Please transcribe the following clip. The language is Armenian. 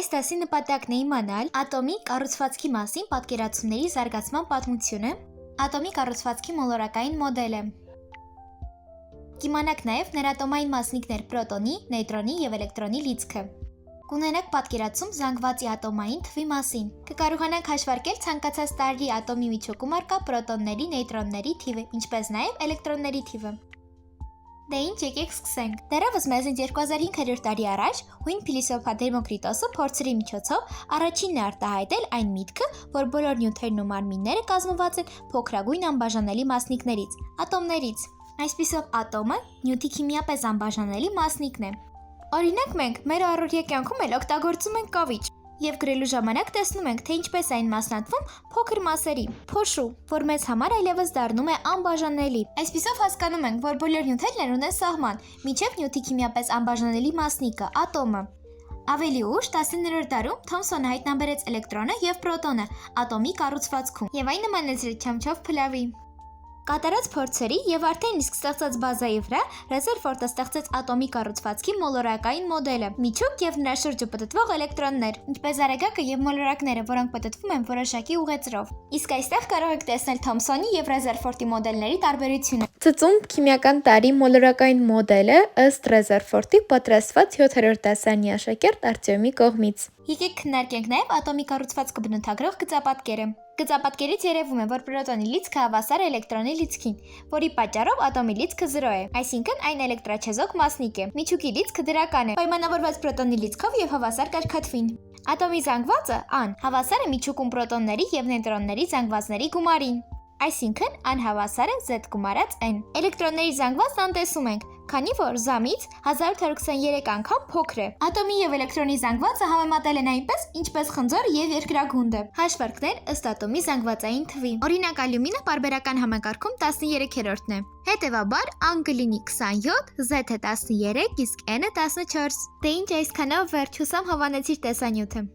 Այս դասի նպատակն է իմանալ ատոմի կառուցվածքի մասին պատկերացումների զարգացման պատմությունը, ատոմի կառուցվածքի մոլորակային մոդելը։ Կիմանաք նաև ներատոմային մասնիկներ պրոտոնի, նեյտրոնի և էլեկտրոնի լիցքը։ Կունենաք պատկերացում զանգվածի ատոմային թվի մասին։ Կկարողանաք հաշվարկել ցանկացած տարրի ատոմի միջուկում առկա պրոտոնների, նեյտրոնների թիվը, ինչպես նաև էլեկտրոնների թիվը։ Դե ինչ, եկեք սկսենք։ Դեռևս մեզնից 2500 տարի առաջ հույն փիլիսոփա Դեմոկրիտոսը փորձերի միջոցով առաջինն է արտահայտել այն միտքը, որ բոլոր նյութերն ու մարմինները կազմված են փոքրագույն անբաժանելի մասնիկներից՝ ատոմներից։ Այսպիսով ատոմը նյութի քիմիապես անբաժանելի մասնիկն է։ Օրինակ մենք մեր առօրյա կյանքում էլ օգտագործում ենք կավիճ և գրելու ժամանակ տեսնում ենք, թե ինչպես այն մասնատվում փոքր մասերի, փոշու, որ մեզ համար այլևս դառնում է անբաժանելի։ Այսպիսով հասկանում ենք, որ բոլոր նյութերն ունեն սահման, մինչև նյութի քիմիապես անբաժանելի մասնիկը՝ ատոմը։ Ավելի ուշ 19-րդ դարում Թոմսոնը հայտնաբերեց էլեկտրոնը և պրոտոնը ատոմի կառուցվածքում և այն նմանեցրեց չամչով փլավի։ Կատարած փորձերի և արդեն իսկ ստեղծած բազայի վրա Ռեզերֆորդը ստեղծեց ատոմի կառուցվածքի մոլորակային մոդելը՝ միջուկ և նրա շուրջը պտտվող էլեկտրոններ, ինչպես զարեգակը և մոլորակները, որոնք պտտվում են որոշակի ուղեծրով։ Իսկ այստեղ կարող եք տեսնել Թոմսոնի և Ռեզերֆորդի մոդելների տարբերությունը։ Ծծումբ քիմիական տարրի մոլորակային մոդելը ըստ Ռեզերֆորդի պատրաստված 7-րդ դասարանի աշակերտ Արտյոմի կողմից։ Եկեք քննարկենք նաև ատոմի կառուցվածքը բնութագրող գծապատկերը։ Գծապատկերից երևում է, որ պրոտոնի լիցքը հավասար է էլեկտրոնի լիցքին, որի պատճառով ատոմի լիցքը 0 է, այսինքն այն էլեկտրաչեզոք մասնիկ է։ Միջուկի լիցքը դրական է, պայմանավորված պրոտոնի լիցքով և հավասար կարգաթվին։ Ատոմի զանգվածը ան հավասար է միջուկում պրոտոնների և նեյտրոնների զանգվածների գումարին, այսինքն ան հավասար է Z գումարած N։ Էլեկտրոնների զանգվածն անտեսում ենք, քանի որ Զ-ից 1823 անգամ փոքր է։ Ատոմի և էլեկտրոնի զանգվածը համեմատել են այնպես, ինչպես խնձորը և երկրագունդը։ Հաշվարկներ ըստ ատոմի զանգվածային թվի։ Օրինակ ալյումինը պարբերական համակարգում 13-րդն է։ Հետևաբար ան կլինի 27, Z-ը 13, իսկ N-ը 14։ Դե ինչ, այսքանով վերջ, հուսամ հավանեցիր տեսանյութը։